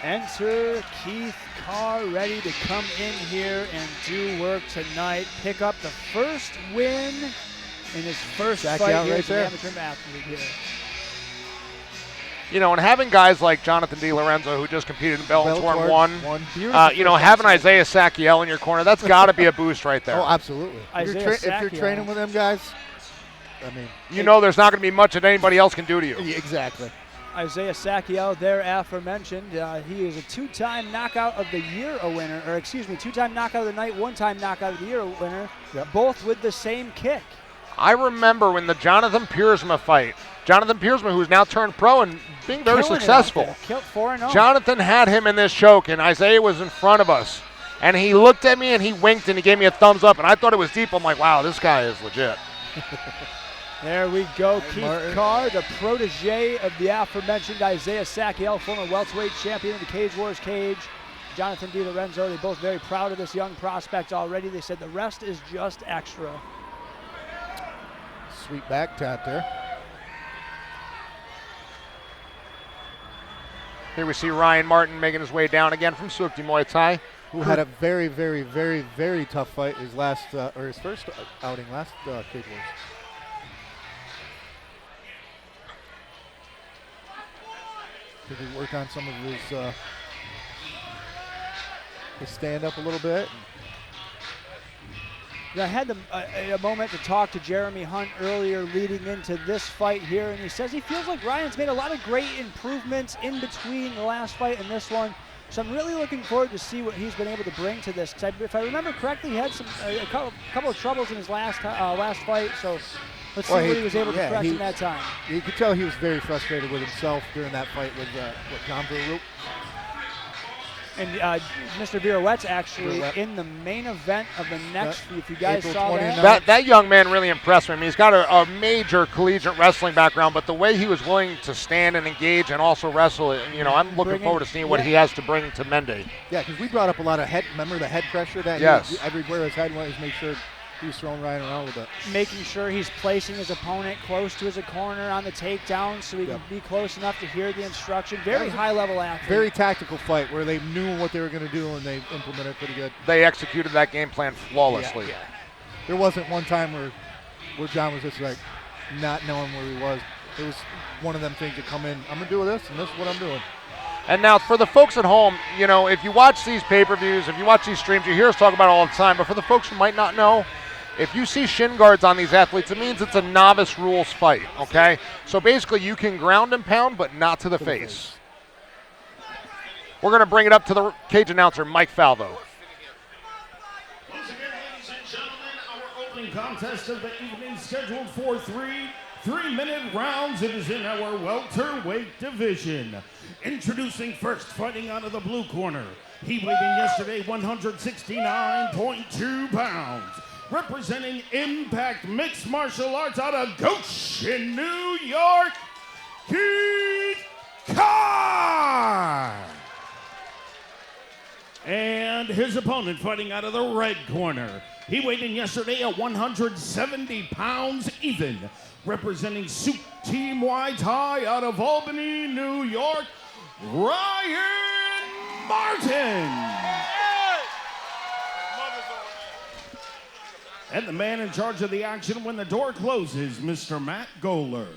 Enter Keith Carr, ready to come in here and do work tonight. Pick up the first win in his first fight here as an amateur athlete here. You know, and having guys like Jonathan DiLorenzo, who just competed in Bellator 1, having Isaiah Sakiel in your corner, that's got to be a boost right there. Oh, absolutely. If you're training with them guys, I mean, you know there's not going to be much that anybody else can do to you. Exactly. Isaiah Sakiel, there aforementioned, he is a two-time knockout of the year winner, or excuse me, two-time knockout of the night, one-time knockout of the year winner, both with the same kick. I remember when the Jonathan Piersma fight, Jonathan Piersma, who's now turned pro and being very successful. Killed 4-0. Jonathan had him in this choke, and Isaiah was in front of us. And he looked at me, and he winked, and he gave me a thumbs up, and I thought it was deep. I'm like, wow, this guy is legit. There we go, Keith Carr, the protege of the aforementioned Isaiah Sakiel, former welterweight champion in the Cage Wars cage. Jonathan DiLorenzo, they're both very proud of this young prospect already. They said the rest is just extra. Sweet back tap there. Here we see Ryan Martin making his way down again from Swifty Muay Thai. Who had a very, very, very, very tough fight his first outing last Cage Wars. Did he work on some of his stand-up a little bit? I had a moment to talk to Jeremy Hunt earlier leading into this fight here, and he says he feels like Ryan's made a lot of great improvements in between the last fight and this one. So I'm really looking forward to see what he's been able to bring to this. If I remember correctly, he had a couple of troubles in his last fight, so let's see what he was able to correct in that time. You could tell he was very frustrated with himself during that fight with John Brewer. And Mr. Virouette's actually in the main event of the next, if you guys saw that. That young man really impressed me. I mean, he's got a major collegiate wrestling background, but the way he was willing to stand and engage and also wrestle, I'm looking forward to seeing what he has to bring to Mende. Yeah, because we brought up a lot of remember the head pressure that everywhere his head went, is make sure he was throwing Ryan around a little bit. Making sure he's placing his opponent close to his corner on the takedown so he can be close enough to hear the instruction. Very high-level athlete. Very tactical fight where they knew what they were going to do and they implemented it pretty good. They executed that game plan flawlessly. Yeah. There wasn't one time where John was just like not knowing where he was. It was one of them things that come in, I'm going to do this, and this is what I'm doing. And now for the folks at home, if you watch these pay-per-views, if you watch these streams, you hear us talk about it all the time, but for the folks who might not know, if you see shin guards on these athletes, it means it's a novice rules fight, okay? So basically you can ground and pound, but not to the face. We're going to bring it up to the cage announcer, Mike Falvo. Once again, ladies and gentlemen, our opening contest of the evening scheduled for three-minute rounds. It is in our welterweight division. Introducing first, fighting out of the blue corner. He weighed in yesterday 169.2 pounds. Representing Impact Mixed Martial Arts out of Goshen, New York, Keith Carr. And his opponent fighting out of the red corner. He weighed in yesterday at 170 pounds even. Representing Swifty Muay Thai out of Albany, New York, Ryan Martin. And the man in charge of the action when the door closes, Mr. Matt Goller.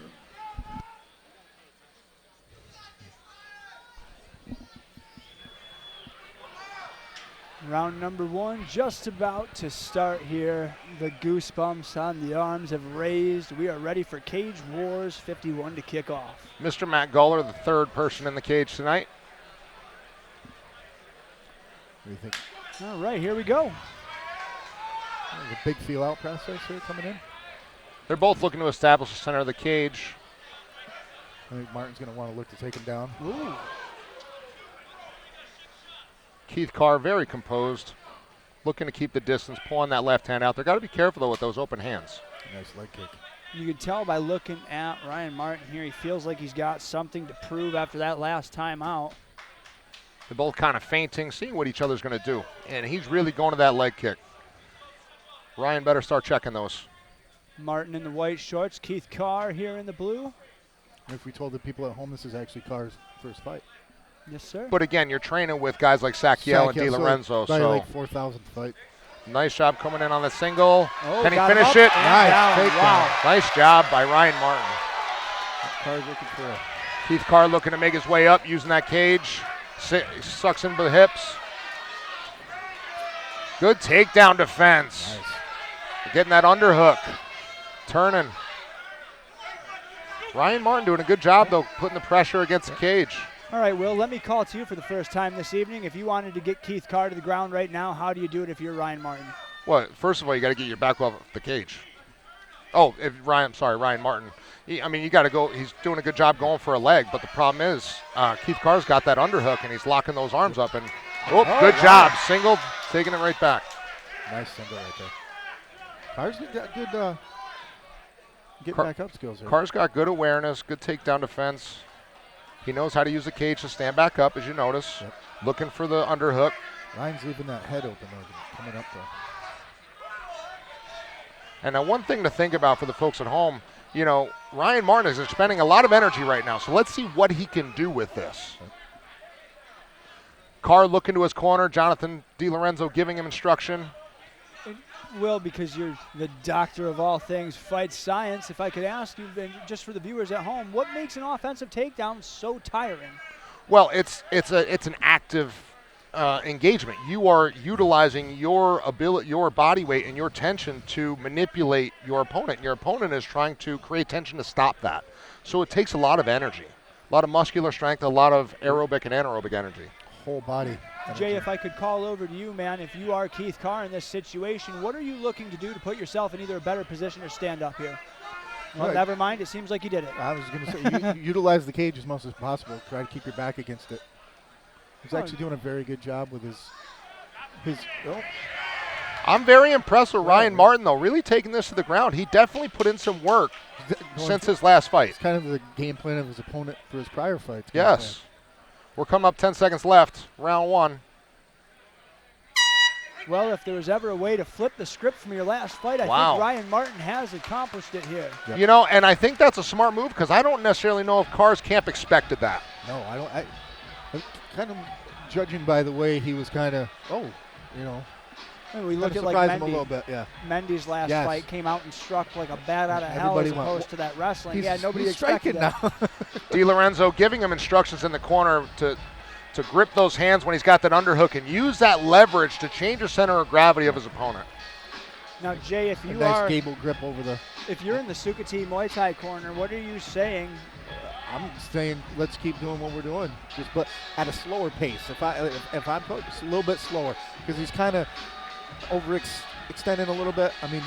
Round number one just about to start here. The goosebumps on the arms have raised. We are ready for Cage Wars 51 to kick off. Mr. Matt Goller, the third person in the cage tonight. What do you think? All right, here we go. The big feel-out process here coming in. They're both looking to establish the center of the cage. I think Martin's going to want to look to take him down. Ooh. Keith Carr, very composed, looking to keep the distance, pulling that left hand out. They've got to be careful, though, with those open hands. Nice leg kick. You can tell by looking at Ryan Martin here, he feels like he's got something to prove after that last time out. They're both kind of feinting, seeing what each other's going to do. And he's really going to that leg kick. Ryan better start checking those. Martin in the white shorts, Keith Carr here in the blue. If we told the people at home this is actually Carr's first fight. Yes, sir. But again, you're training with guys like Sakiel and DiLorenzo. Probably So like 4,000 fight. nice job coming in on the single. Oh, Can he got him finish up it? and Nice. down. Take Wow. Nice job by Ryan Martin. Carr's looking for it. Keith Carr looking to make his way up using that cage. Sucks into the hips. Good takedown defense. Nice. Getting that underhook. Turning. Ryan Martin doing a good job, though, putting the pressure against the cage. All right, Will, let me call to you for the first time this evening. If you wanted to get Keith Carr to the ground right now, how do you do it if you're Ryan Martin? Well, first of all, you got to get your back off the cage. Oh, Ryan Martin. You got to go. He's doing a good job going for a leg, but the problem is Keith Carr's got that underhook, and he's locking those arms up. And good job. Single, taking it right back. Nice single right there. Carr's got good get back up skills there. Carr's got good awareness, good takedown defense. He knows how to use the cage to stand back up, as you notice. Yep. Looking for the underhook. Ryan's leaving that head open though, coming up there. And now one thing to think about for the folks at home, Ryan Martin is expending a lot of energy right now, so let's see what he can do with this. Carr looking to his corner, Jonathan DiLorenzo giving him instruction. Will, because you're the doctor of all things fight science, if I could ask you, just for the viewers at home, what makes an offensive takedown so tiring? Well, it's an active engagement. You are utilizing your ability, your body weight, and your tension to manipulate your opponent. Your opponent is trying to create tension to stop that. So it takes a lot of energy, a lot of muscular strength, a lot of aerobic and anaerobic energy. Whole body. Jay, if I could call over to you, man, if you are Keith Carr in this situation, what are you looking to do to put yourself in either a better position or stand up here? Well, Right. never mind. It seems like you did it. I was going to say, utilize the cage as much as possible. Try to keep your back against it. He's actually doing a very good job with his. Oh, I'm very impressed with Ryan Martin, though, really taking this to the ground. He definitely put in some work since his last fight. it's kind of the game plan of his opponent for his prior fights. Yes. We're coming up 10 seconds left, round one. Well, if there was ever a way to flip the script from your last fight, I Wow. think Ryan Martin has accomplished it here. Yep. And I think that's a smart move because I don't necessarily know if Carr's camp expected that. No, I don't. I'm kind of judging by the way he was kind of. I mean, we Kind look of at like surprised him a Mendy. little bit. Yeah. Mendy's last Yes. fight came out and struck like a bat out of hell Everybody as went, opposed to that wrestling. He's, Nobody he's expected striking that. now. DiLorenzo giving him instructions in the corner to grip those hands when he's got that underhook and use that leverage to change the center of gravity of his opponent. Now, Jay, if A you nice are, gable grip over the. if you're in the Sukati Muay Thai corner, what are you saying? I'm saying let's keep doing what we're doing, but at a slower pace. If I'm just a little bit slower, because he's kind of overextending a little bit. I mean,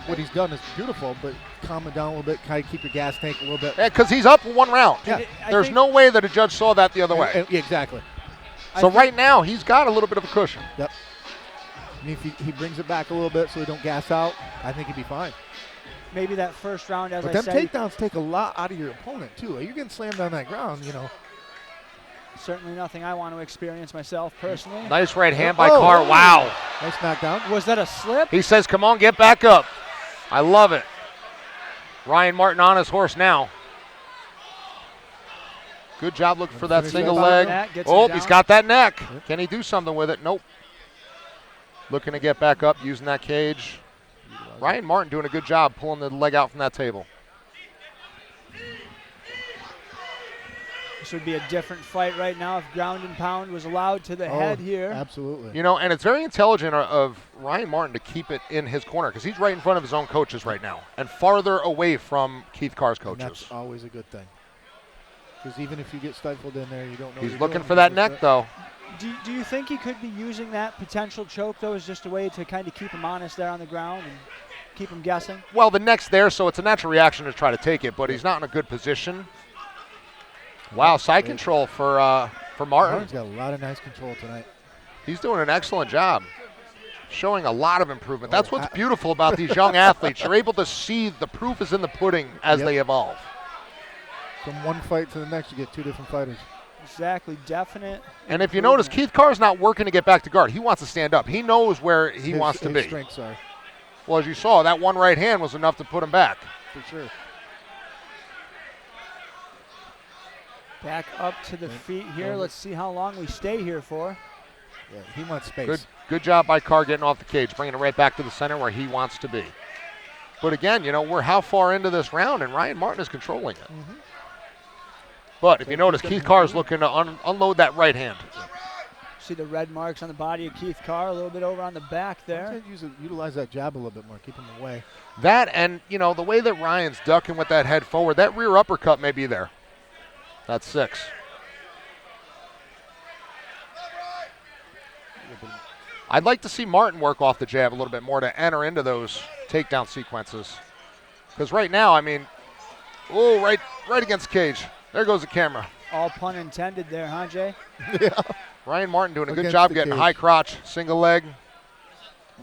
what he's done is beautiful, but calm it down a little bit, kind of keep your gas tank a little bit. Yeah, because he's up 1 round. Yeah. There's no way that a judge saw that the other way. Yeah, exactly. So right now, he's got a little bit of a cushion. Yep. And if he brings it back a little bit so he don't gas out, I think he'd be fine. Maybe that first round, as But I them said, takedowns take a lot out of your opponent, too. You're getting slammed on that ground, certainly nothing I want to experience myself personally. Nice right hand by Oh, Carr. oh. Wow. Nice knockdown. Was that a slip? He says, come on, get back up. I love it. Ryan Martin on his horse now. Good job looking for that Finish single that leg. That gets him Oh, down. he's got that neck. Yep. Can he do something with it? Nope. Looking to get back up using that cage. Ryan Martin doing a good job pulling the leg out from that table. This would be a different fight right now if ground and pound was allowed to the head here. Absolutely. And it's very intelligent of Ryan Martin to keep it in his corner because he's right in front of his own coaches right now and farther away from Keith Carr's And coaches. that's always a good thing. Because even if you get stifled in there, you don't know. He's what you're looking doing. for that neck, though. Do you think he could be using that potential choke, though, as just a way to kind of keep him honest there on the ground and keep him guessing? Well, the neck's there, so it's a natural reaction to try to take it, but he's not in a good position. Wow, side control for Martin. Martin's got a lot of nice control tonight. He's doing an excellent job, showing a lot of improvement. That's Oh, what's beautiful about these young athletes. You're able to see the proof is in the pudding as Yep. they evolve. From one fight to the next, you get two different fighters. Exactly, definite. And if you notice, Keith Carr's not working to get back to guard. He wants to stand up. He knows where he wants to his be. strengths are, Well, as you saw, that one right hand was enough to put him back. for sure. Back up to the feet here. Let's see how long we stay here for. Yeah, he wants space. Good job by Carr getting off the cage, bringing it right back to the center where he wants to be. But again, we're how far into this round, and Ryan Martin is controlling it. Mm-hmm. But if you notice, Keith Carr is looking to unload that right hand. See the red marks on the body of Keith Carr, a little bit over on the back there. Utilize that jab a little bit more, keep him away. That and, the way that Ryan's ducking with that head forward, that rear uppercut may be there. That's 6. I'd like to see Martin work off the jab a little bit more to enter into those takedown sequences. Because right now, right against the cage. There goes the camera. All pun intended there, huh, Jay? Yeah. Ryan Martin doing a good Against job the getting cage. high crotch, single leg.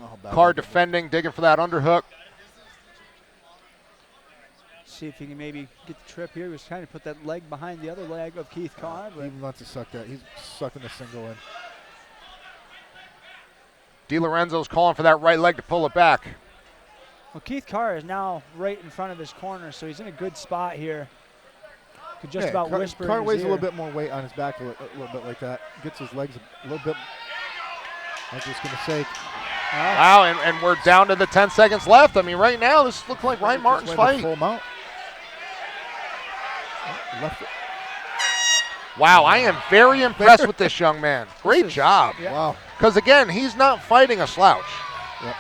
Oh, Carr defending, digging for that underhook. See if he can maybe get the trip here. He was trying to put that leg behind the other leg of Keith Carr. He wants to suck that. He's sucking the single in. DiLorenzo's calling for that right leg to pull it back. Well, Keith Carr is now right in front of his corner, so he's in a good spot here. Could just about whisper in Carr his weighs a ear. little bit more weight on his back, a little bit like that. Gets his legs a little bit. I was just going to say. Wow, and we're down to the 10 seconds left. Right now, this looks like Ryan Martin's fight. Full mount. Left it. Wow, I am very impressed with this young man. Great job. Yeah. Wow. Because, again, he's not fighting a slouch. Yep.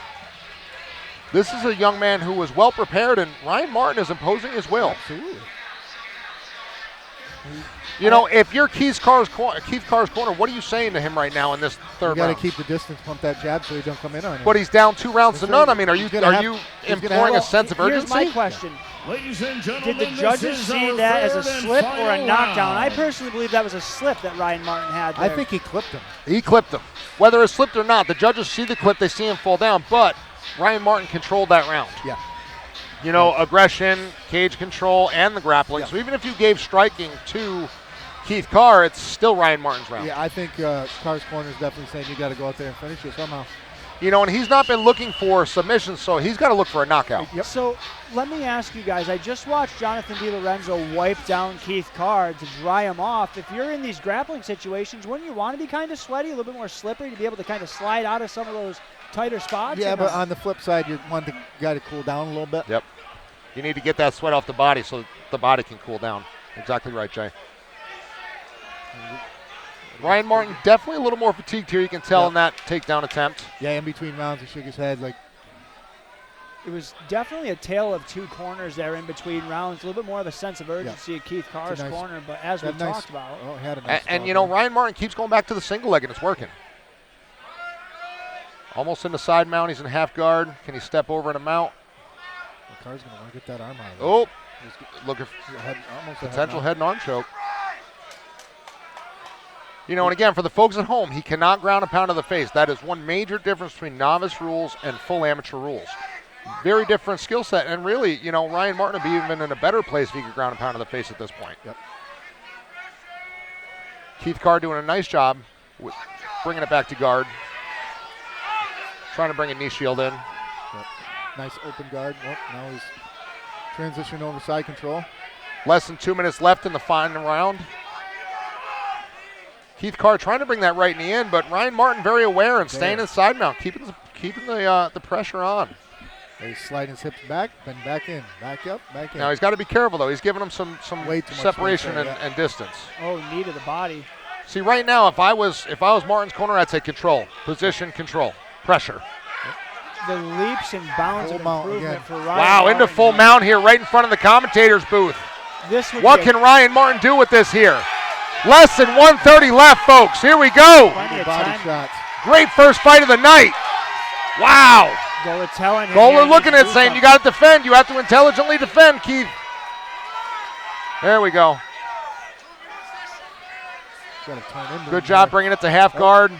This is a young man who was well prepared, and Ryan Martin is imposing his will. Absolutely. If you're Keith Carr's corner, what are you saying to him right now in this third You got to round? keep the distance, pump that jab so he don't come in on you. But he's down 2 rounds to none. Are you he's gonna imploring have- a sense of urgency? Here's my question. Ladies and Did gentlemen, the judges see that as a slip or a knockdown? I personally. personally believe that was a slip that Ryan Martin had there. I think he clipped him. He clipped him. Whether it slipped or not, the judges see the clip, they see him fall down, but Ryan Martin controlled that round. Yeah. Aggression, cage control, and the grappling. Yeah. So even if you gave striking to Keith Carr, it's still Ryan Martin's round. Yeah, I think Carr's corner is definitely saying you got to go out there and finish it somehow. And he's not been looking for submissions, so he's got to look for a knockout. Yep. So let me ask you guys, I just watched Jonathan DiLorenzo wipe down Keith Carr to dry him off. If you're in these grappling situations, wouldn't you want to be kind of sweaty, a little bit more slippery to be able to kind of slide out of some of those tighter spots? Yeah, or but no? on the flip side, you want the guy to cool down a little bit. Yep. You need to get that sweat off the body so the body can cool down. Exactly right, Jay. Ryan Martin definitely a little more fatigued here. You can tell in that takedown attempt. Yeah, in between rounds, he shook his head like. It was definitely a tale of two corners there in between rounds. A little bit more of a sense of urgency at Keith Carr's nice- corner, but as we talked about. Oh, had a nice And spot there. Ryan Martin keeps going back to the single leg, and it's working. Almost in the side mount. He's in half guard. Can he step over in a mount? Well, Carr's going to want to get that arm out of there. Oh, looking for Almost potential head and arm choke. And again, for the folks at home, he cannot ground and pound to the face. That is one major difference between novice rules and full amateur rules. Very different skill set. And really, Ryan Martin would be even in a better place if he could ground and pound to the face at this point. Yep. Keith Carr doing a nice job with bringing it back to guard. Trying to bring a knee shield in. Yep. Nice open guard. Well, now he's transitioning over side control. Less than 2 minutes left in the final round. Keith Carr trying to bring that right knee in, but Ryan Martin very aware and staying in side mount, keeping the pressure on. He's sliding his hips back, then back in, back up, back in. Now he's got to be careful though. He's giving him some Way too much separation weight there, and distance. Oh, knee to the body. See, right now, if I was Martin's corner, I'd say control, position, control, pressure. The leaps and bounds Full of mount improvement again. for Ryan Wow, Martin. into full mount here, right in front of the commentator's booth. This would What be a can Ryan Martin do with this here? Less than 130 left, folks. Here we go. plenty of Body time. shots. Great first fight of the night. Wow. Gola telling him. Goaler he looking needs at to do saying, you something. got to defend. You have to intelligently defend, Keith. There we go. Gotta turn into Good him job there. bringing it to half guard.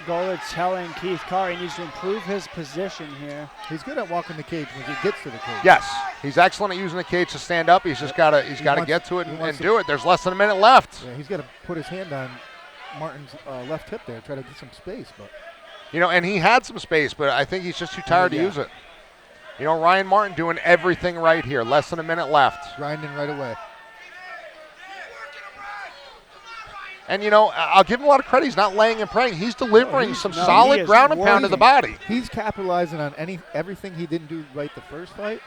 Gola telling Keith Carr he needs to improve his position here. He's good at walking the cage when he gets to the cage. Yes, he's excellent at using the cage to stand up. He's just got to wants- get to it he and wants to- do it. There's less than a minute left. Yeah, he's got to put his hand on Martin's left hip there, try to get some space. But And he had some space, but I think he's just too tired to Yeah. use it. Ryan Martin doing everything right here. Less than a minute left. grinding right away. And, I'll give him a lot of credit. He's not laying and praying. He's delivering some he solid is ground and pound to the body. He's capitalizing on everything he didn't do right the first fight.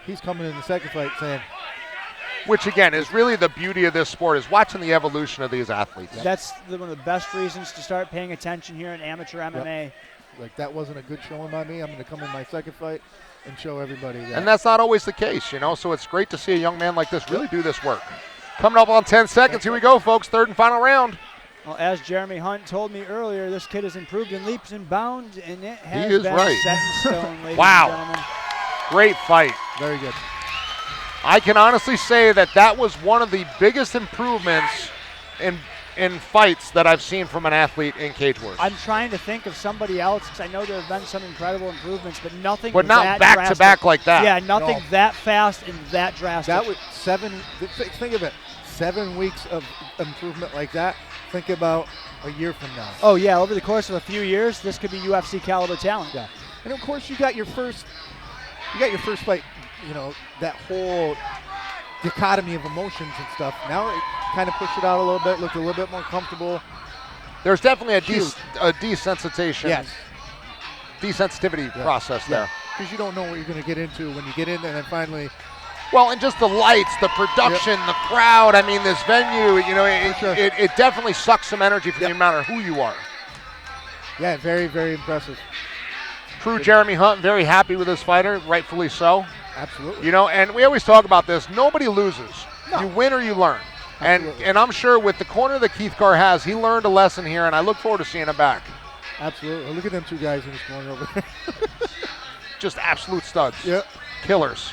He's coming in the second fight saying, Which, again, is really the beauty of this sport, is watching the evolution of these athletes. That's one of the best reasons to start paying attention here in amateur MMA. like, that wasn't a good showing by me. I'm going to come in my second fight and show everybody that. And that's not always the case, so it's great to see a young man like this really do this work. Coming up on 10 seconds, here we go, folks, third and final round. Well, as Jeremy Hunt told me earlier, this kid has improved in leaps and bounds, and it has is been right. set in stone, ladies Wow. and gentlemen. Great fight. Very good. I can honestly say that was one of the biggest improvements in fights that I've seen from an athlete in Cage Wars. I'm trying to think of somebody else, because I know there have been some incredible improvements, but nothing But not that back drastic. to back like that. Yeah, nothing No. that fast and that drastic. That was think of it, 7 weeks of improvement like that. Think about a year from now. Oh, yeah, over the course of a few years, this could be UFC caliber talent. Yeah. And of course you got your first fight, that whole dichotomy of emotions and stuff. Now it kind of pushed it out a little bit, looked a little bit more comfortable. There's definitely a Huge. desensitization, Yes. desensitivity process there. Because you don't know what you're going to get into when you get in, and then finally, Well, and just the lights, the production, the crowd. I mean, this venue, sure. it definitely sucks some energy from no matter who you are. yeah, very, very impressive. True Jeremy Hunt, very happy with this fighter, rightfully so. Absolutely. And we always talk about this. Nobody loses. No. You win or you learn. Absolutely. And I'm sure with the corner that Keith Carr has, he learned a lesson here, and I look forward to seeing him back. Absolutely. Look at them two guys in this corner over there. Just absolute studs. Yep. Killers.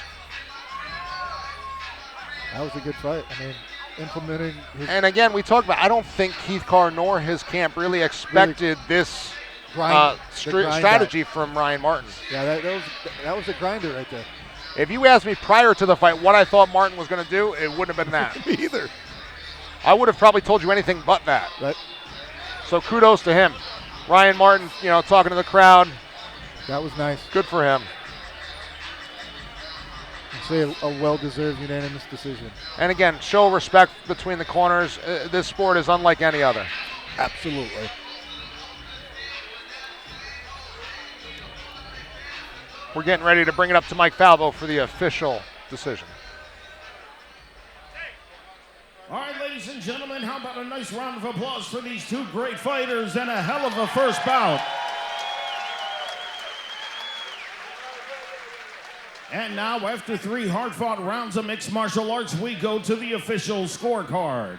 That was a good fight. I mean, implementing his And again, we talked about, I don't think Keith Carr nor his camp really expected this grind, the grind strategy from Ryan Martin. Yeah, that was a grinder right there. If you asked me prior to the fight what I thought Martin was going to do, it wouldn't have been that. Me either. I would have probably told you anything but that. Right. So kudos to him. Ryan Martin, talking to the crowd. That was nice. Good for him. I'd say a well-deserved unanimous decision. And again, show respect between the corners. This sport is unlike any other. Absolutely. We're getting ready to bring it up to Mike Falvo for the official decision. All right, ladies and gentlemen, how about a nice round of applause for these two great fighters and a hell of a first bout. And now, after 3 hard-fought rounds of mixed martial arts, we go to the official scorecard.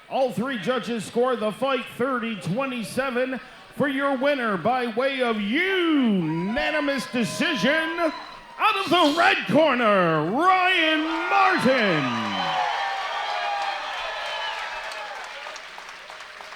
All 3 judges scored the fight 30-27 for your winner by way of unanimous decision. Out of the red corner, Ryan Martin.